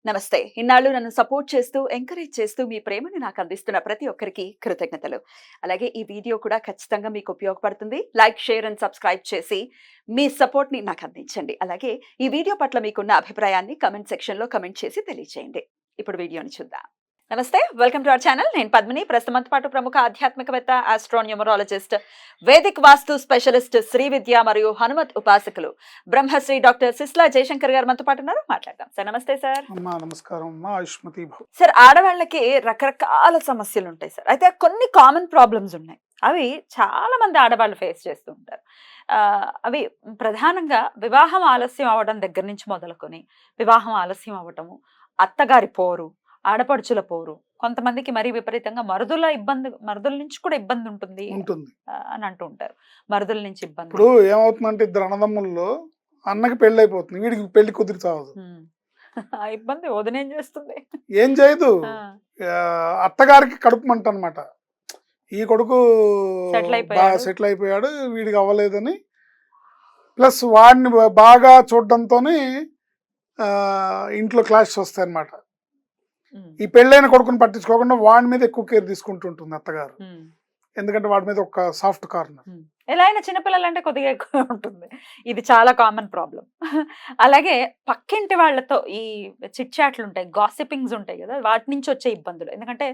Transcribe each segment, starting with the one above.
నమస్తే. ఇన్నాళ్ళు నన్ను సపోర్ట్ చేస్తూ, ఎంకరేజ్ చేస్తూ మీ ప్రేమని నాకు అందిస్తున్న ప్రతి ఒక్కరికి కృతజ్ఞతలు. అలాగే ఈ వీడియో కూడా ఖచ్చితంగా మీకు ఉపయోగపడుతుంది. లైక్, షేర్ అండ్ సబ్స్క్రైబ్ చేసి మీ సపోర్ట్‌ని నాకు అందించండి. అలాగే ఈ వీడియో పట్ల మీకున్న అభిప్రాయాన్ని కామెంట్ సెక్షన్‌లో కామెంట్ చేసి తెలియజేయండి. ఇప్పుడు వీడియోని చూద్దాం. నమస్తే. Welcome to our channel. నేను పద్మిని. ప్రస్తుతం మనతో పాటు ప్రముఖ ఆధ్యాత్మికవేత్త, ఆస్ట్రోన్యూమరాలజిస్ట్, వేదిక్ వాస్తు స్పెషలిస్ట్, శ్రీ విద్య మరియు హనుమత్ ఉపాసకులు బ్రహ్మశ్రీ డాక్టర్ సిస్లా జయశంకర్ గారు మనతో పాటు ఉన్నారు. మాట్లాడదాం. సార్ నమస్తే సార్. అమ్మా నమస్కారం అమ్మా, ఆయుష్మతి భవ. సార్, ఆడవాళ్ళకి రకరకాల సమస్యలు ఉంటాయి సార్. అయితే కొన్ని కామన్ ప్రాబ్లమ్స్ ఉన్నాయి. అవి చాలా మంది ఆడవాళ్ళు ఫేస్ చేస్తూ ఉంటారు. అవి ప్రధానంగా వివాహం ఆలస్యం అవ్వడం దగ్గర నుంచి మొదలుకొని వివాహం ఆలస్యం అవ్వటము, అత్తగారి పోరు, ఆడపడుచుల పోరు, కొంతమందికి మరీ విపరీతంగా మరుదుల నుంచి కూడా ఇబ్బంది ఉంటుంది అని అంటూ ఉంటారు. మరుదుల నుంచి ఇబ్బంది. ఇప్పుడు ఏమవుతుందంటే ఇద్దరు అన్నదమ్ముల్లో అన్నకి పెళ్లి అయిపోతుంది, వీడికి పెళ్లి కుదిరి చావదు. ఆ ఇబ్బంది వదినేం చేస్తుంది? ఏం చేయదు, అత్తగారికి కడుపు మంట అనమాట. ఈ కొడుకు సెటిల్ అయిపోయాడు, వీడికి అవ్వలేదని, ప్లస్ వాడిని బాగా చూడడంతోనే ఇంట్లో క్లాషెస్ వస్తాయి అనమాట. ఈ పెళ్ళైన కొడుకుని పట్టించుకోకుండా వాడి మీద ఎక్కువ కేర్ తీసుకుంటుంటుంది అత్తగారు. ఎందుకంటే వాడి మీద ఒక సాఫ్ట్ కార్నర్. ఎలా అయినా చిన్నపిల్లలు అంటే కొద్దిగా ఎక్కువ ఉంటుంది. ఇది చాలా కామన్ ప్రాబ్లం. అలాగే పక్కింటి వాళ్ళతో ఈ చిట్ చాట్లు ఉంటాయి, గాసిపింగ్స్ ఉంటాయి కదా, వాటి నుంచి వచ్చే ఇబ్బందులు. ఎందుకంటే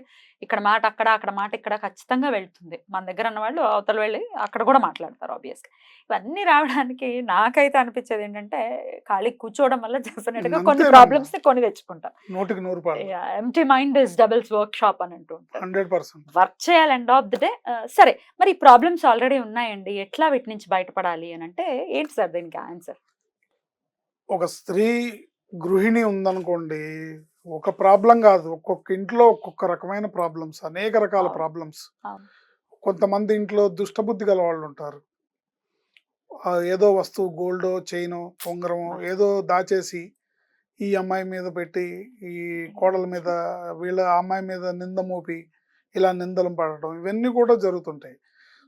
ఇక్కడ మాట అక్కడ, అక్కడ మాట ఇక్కడ ఖచ్చితంగా వెళ్తుంది. మన దగ్గర అన్న వాళ్ళు అవతల వెళ్ళి అక్కడ కూడా మాట్లాడతారు ఆబ్వియస్గా. ఇవన్నీ రావడానికి నాకైతే అనిపించేది ఏంటంటే, ఖాళీ కూర్చోవడం వల్ల డెఫినెట్ గా కొన్ని ప్రాబ్లమ్స్ కొని తెచ్చుకుంటాం. 100% empty mind is doubles work shop అని అంటూ ఉంటారు. 100% వర్క్ చేయాలి ఎండ్ ఆఫ్ ది డే. సరే, మరి ప్రాబ్లమ్స్ ఆల్రెడీ ఉన్నాయండి, ఎట్లా వీటి నుంచి బయటపడాలి అని అంటే ఏంటి సార్ దీనికి ఆన్సర్? ఒక స్త్రీ గృహిణి ఉందనుకోండి, ఒక ప్రాబ్లం కాదు, ఒక్కొక్క ఇంట్లో ఒక్కొక్క రకమైన ప్రాబ్లమ్స్, అనేక రకాల ప్రాబ్లమ్స్. కొంతమంది ఇంట్లో దుష్టబుద్ధి గల వాళ్ళు ఉంటారు. ఏదో వస్తువు, గోల్డో, చైనో, ఉంగరమో ఏదో దాచేసి ఈ అమ్మాయి మీద పెట్టి, ఈ కోడల మీద, వీళ్ళ అమ్మాయి మీద నింద మోపి ఇలా నిందలు పడటం, ఇవన్నీ కూడా జరుగుతుంటాయి.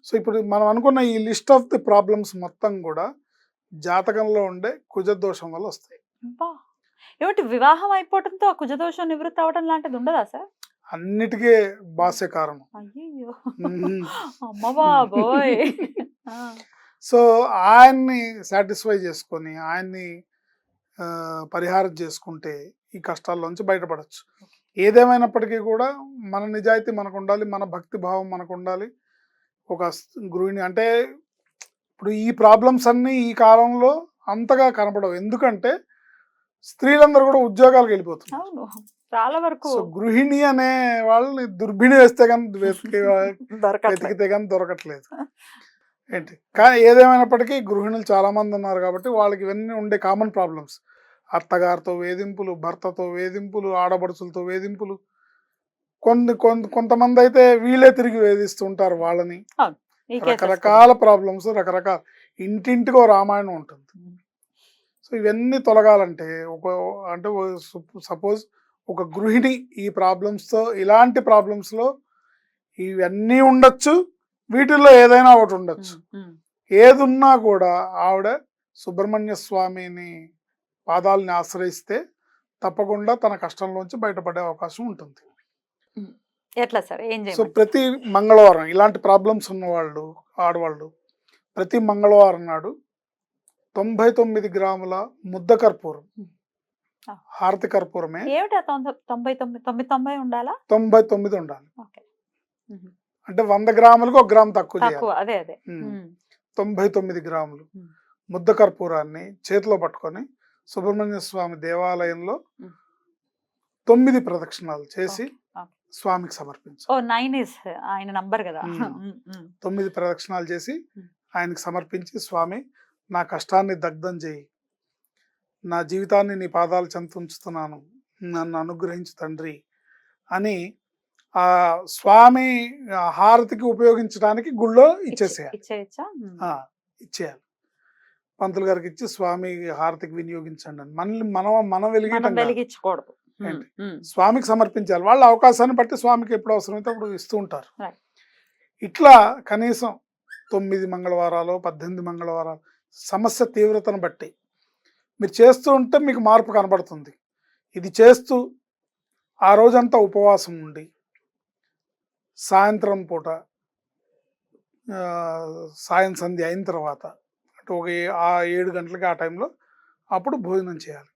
సో ఇప్పుడు మనం అనుకున్న ఈ లిస్ట్ ఆఫ్ ది ప్రాబ్లమ్స్ మొత్తం కూడా జాతకంలో ఉండే కుజదోషం వల్ల వస్తాయి. ఏమిటి, వివాహం అయిపోవడంతో కుజదోషం నివృత్తి అవడం లాంటిది ఉండదా సార్? అన్నిటికీ బాసే కారణం. అయ్యో, అమ్మ బాబోయ్. సో ఆయన్ని సాటిస్ఫై చేసుకొని, ఆయన్ని పరిహారం చేసుకుంటే ఈ కష్టాల్లోంచి బయటపడచ్చు. ఏదేమైనప్పటికీ కూడా మన నిజాయితీ మనకు ఉండాలి, మన భక్తి భావం మనకు ఉండాలి. ఒక గృహిణి అంటే ఇప్పుడు ఈ ప్రాబ్లమ్స్ అన్నీ ఈ కాలంలో అంతగా కనపడవు. ఎందుకంటే స్త్రీలందరూ కూడా ఉద్యోగాలకు వెళ్ళిపోతున్నారు. చాలా వరకు గృహిణి అనే వాళ్ళని దుర్భిణి వేస్తే కానీ వెతికితే కానీ దొరకట్లేదు ఏంటి. కానీ ఏదేమైనప్పటికీ గృహిణులు చాలా మంది ఉన్నారు కాబట్టి వాళ్ళకి ఇవన్నీ ఉండే కామన్ ప్రాబ్లమ్స్. అత్తగారితో వేధింపులు, భర్తతో వేధింపులు, ఆడపడుచులతో వేధింపులు, కొంతమంది అయితే వీళ్ళే తిరిగి వేధిస్తుంటారు వాళ్ళని. రకరకాల ప్రాబ్లమ్స్, రకరకాల ఇంటింటికో రామాయణం ఉంటుంది. సో ఇవన్నీ తొలగాలంటే సపోజ్ ఒక గృహిణి ఈ ప్రాబ్లమ్స్తో, ఇలాంటి ప్రాబ్లమ్స్లో ఇవన్నీ ఉండొచ్చు, వీటిల్లో ఏదైనా ఒకటి ఉండొచ్చు. ఏది ఉన్నా కూడా ఆవిడ సుబ్రహ్మణ్య స్వామిని పాదాలని ఆశ్రయిస్తే తప్పకుండా తన కష్టంలోంచి బయటపడే అవకాశం ఉంటుంది. ఎట్లా సార్? సో ప్రతి మంగళవారం ఇలాంటి ప్రాబ్లమ్స్ ఉన్నవాళ్ళు, ఆడవాళ్ళు ప్రతి మంగళవారం నాడు 99 గ్రాముల ముద్ద కర్పూరం, హారతి కర్పూరమే. 99 ఉండాలా? 99 ఉండాలి. అంటే 100 గ్రాములకు 1 గ్రాము తక్కువ. 99 గ్రాములు ముద్ద కర్పూరాన్ని చేతిలో పట్టుకొని సుబ్రహ్మణ్య స్వామి దేవాలయంలో 9 ప్రదక్షిణాలు చేసి స్వామికి సమర్పించు. 9 ప్రదక్షిణాలు చేసి ఆయనకి సమర్పించి, స్వామి నా కష్టాన్ని దగ్ధం చేయి, నా జీవితాన్ని నీ పాదాల చెంత ఉంచుతున్నాను, నన్ను అనుగ్రహించు తండ్రి అని ఆ స్వామి హారతికి ఉపయోగించడానికి గుళ్ళో ఇచ్చేసేయాలి. ఇచ్చేయాలి. పంతులు గారికి ఇచ్చి స్వామి హారతికి వినియోగించండి అని మనం వెలిగించకూడదు, స్వామికి సమర్పించాలి. వాళ్ళ అవకాశాన్ని బట్టి స్వామికి ఎప్పుడు అవసరమైతే అప్పుడు ఇస్తూ ఉంటారు. ఇట్లా కనీసం 9 మంగళవారాలు, 18 మంగళవారాలు, సమస్య తీవ్రతను బట్టి మీరు చేస్తూ ఉంటే మీకు మార్పు కనబడుతుంది. ఇది చేస్తూ ఆ రోజంతా ఉపవాసం ఉండి సాయంత్రం పూట సాయం సంధ్య అయిన తర్వాత అంటే ఒక 7 గంటలకి ఆ టైంలో అప్పుడు భోజనం చేయాలి.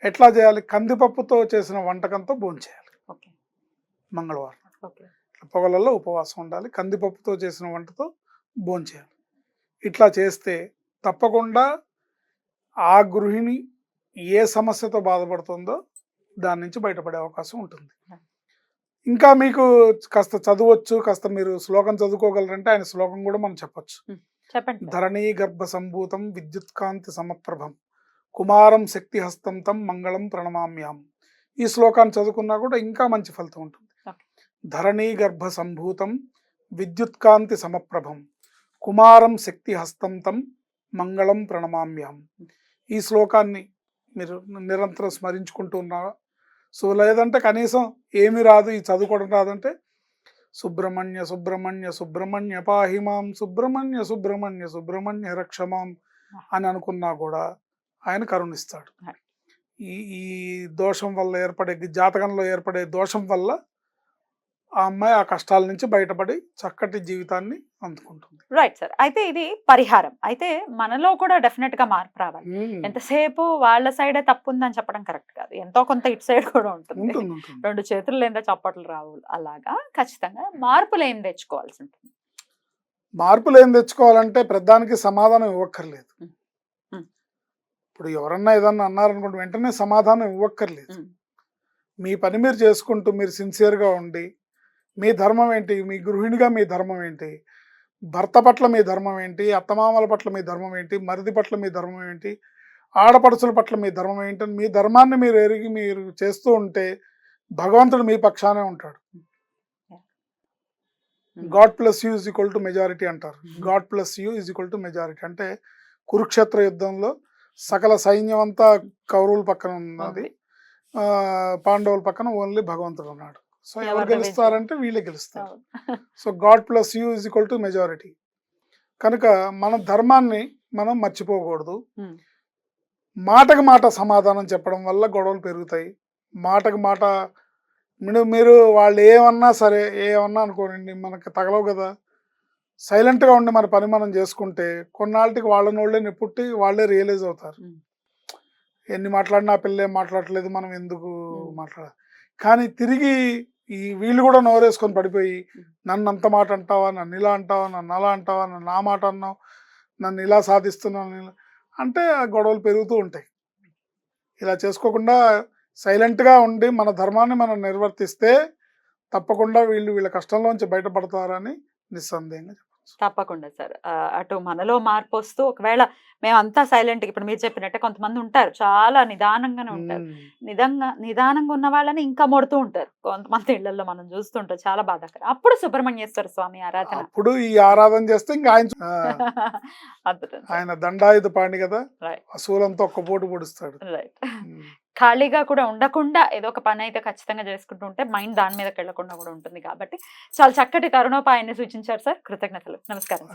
ఎట్లా చేయాలి? కందిపప్పుతో చేసిన వంటకంతో భోజనం చేయాలి ఓకే. మంగళవారం. ఓకే. పొగలలో ఉపవాసం ఉండాలి, కందిపప్పుతో చేసిన వంటతో భోజనం చేయాలి. ఇట్లా చేస్తే తప్పకుండా ఆ గృహిణి ఏ సమస్యతో బాధపడుతుందో దాని నుంచి బయటపడే అవకాశం ఉంటుంది. ఇంకా మీకు కాస్త చదవచ్చు, కాస్త మీరు శ్లోకం చదువుకోగలరంటే ఆయన శ్లోకం కూడా మనం చెప్పొచ్చు. చెప్పండి. ధరణీ గర్భ సంభూతం విద్యుత్కాంతి సమప్రభం కుమారం శక్తి హస్తం తం మంగళం ప్రణమామ్యాం. ఈ శ్లోకాన్ని చదువుకున్నా కూడా ఇంకా మంచి ఫలితం ఉంటుంది. ధరణీ గర్భ సంభూతం విద్యుత్కాంతి సమప్రభం కుమారం శక్తి హస్తం తం మంగళం ప్రణమామ్యాం. ఈ శ్లోకాన్ని మీరు నిరంతరం స్మరించుకుంటూ ఉన్నారా? సో లేదంటే కనీసం ఏమి రాదు, ఈ చదువుకోవడం రాదంటే సుబ్రహ్మణ్య సుబ్రహ్మణ్య సుబ్రహ్మణ్య పాహిమాం సుబ్రహ్మణ్య సుబ్రహ్మణ్య సుబ్రహ్మణ్య రక్షమాం అని అనుకున్నా కూడా ఆయన కరుణిస్తాడు. ఈ దోషం వల్ల ఏర్పడే, జాతకంలో ఏర్పడే దోషం వల్ల ఆ అమ్మాయి ఆ కష్టాల నుంచి బయటపడి చక్కటి జీవితాన్ని అందుకుంటుంది. Right sir. అయితే ఇది పరిహారం. అయితే మనలో కూడా డెఫినెట్ గా మార్పు రావాలి. ఎంతసేపు వాళ్ళ సైడే తప్పు ఉందని చెప్పడం కరెక్ట్ కాదు. ఎంతో కొంత ఇటు సైడ్ కూడా ఉంటుంది. 2 చేతులు లేదా చప్పట్లు రావు. అలాగా ఖచ్చితంగా మార్పులు ఏం తెచ్చుకోవాల్సి ఉంటుంది? మార్పులు ఏం తెచ్చుకోవాలంటే ప్రధానికి సమాధానం ఇవ్వక్కర్లేదు. ఇప్పుడు ఎవరన్నా ఏదన్నా అన్నారనుకోండి వెంటనే సమాధానం ఇవ్వక్కర్లేదు. మీ పని మీరు చేసుకుంటూ మీరు సిన్సియర్గా ఉండి మీ ధర్మం ఏంటి, మీ గృహిణిగా మీ ధర్మం ఏంటి, భర్త పట్ల మీ ధర్మం ఏంటి, అత్తమామల పట్ల మీ ధర్మం ఏంటి, మరిది పట్ల మీ ధర్మం ఏంటి, ఆడపడుచుల పట్ల మీ ధర్మం ఏంటి, మీ ధర్మాన్ని మీరు ఎరిగి మీరు చేస్తూ ఉంటే భగవంతుడు మీ పక్షానే ఉంటాడు. God plus you is equal to majority అంటారు. God plus you is equal to majority అంటే కురుక్షేత్ర యుద్ధంలో సకల సైన్యం అంతా కౌరవుల పక్కన ఉన్నది, పాండవుల పక్కన ఓన్లీ భగవంతుడు ఉన్నాడు. సో ఎవరు గెలుస్తారంటే వీళ్ళే గెలుస్తారు. So God plus you is equal to majority. కనుక మన ధర్మాన్ని మనం మర్చిపోకూడదు. మాటకు మాట సమాధానం చెప్పడం వల్ల గొడవలు పెరుగుతాయి. మాటకు మాట మీరు వాళ్ళు ఏమన్నా సరే, ఏమన్నా అనుకోనండి, మనకి తగలవు కదా, సైలెంట్గా ఉండి మన పని మనం చేసుకుంటే కొన్నాళ్ళకి వాళ్ళే నిప్పుట్టి వాళ్ళే రియలైజ్ అవుతారు. ఎన్ని మాట్లాడినా పిల్ల ఏం మాట్లాడట్లేదు, మనం ఎందుకు మాట్లాడాలి. కానీ తిరిగి వీళ్ళు కూడా నోరేసుకొని పడిపోయి నన్ను అంత మాట అంటావా, నన్ను ఇలా అంటావా, నన్ను అలా అంటావా, నన్ను ఆ మాట అన్నావు, నన్ను ఇలా సాధిస్తున్నాను అంటే గొడవలు పెరుగుతూ ఉంటాయి. ఇలా చేసుకోకుండా సైలెంట్గా ఉండి మన ధర్మాన్ని మనం నిర్వర్తిస్తే తప్పకుండా వీళ్ళ కష్టంలోంచి బయటపడతారని నిస్సందేహంగా చెప్పచ్చు. తప్పకుండా సార్. అటు మనలో మార్పు వస్తూ ఒకవేళ మేమంతా సైలెంట్గా, ఇప్పుడు మీరు చెప్పినట్టే కొంతమంది ఉంటారు చాలా నిదానంగానే ఉంటారు. నిదానంగా ఉన్న వాళ్ళని ఇంకా మొడుతూ ఉంటారు కొంతమంది ఇళ్లలో మనం చూస్తుంటాం. చాలా బాధాకరం. అప్పుడు సుబ్రహ్మణ్యేశ్వర స్వామి ఆరాధన, అప్పుడు ఈ ఆరాధన చేస్తే ఇంకా ఆయన దండాయుధ పాణి కదా, అసూలంతో ఒక్క పోటు పొడుస్తాడు. రైట్. ఖాళీగా కూడా ఉండకుండా ఏదో ఒక పని అయితే ఖచ్చితంగా చేసుకుంటూ ఉంటే మైండ్ దాని మీదకి వెళ్లకుండా కూడా ఉంటుంది. కాబట్టి చాలా చక్కటి తరుణోపాయాన్ని సూచించారు సార్. కృతజ్ఞతలు. నమస్కారం.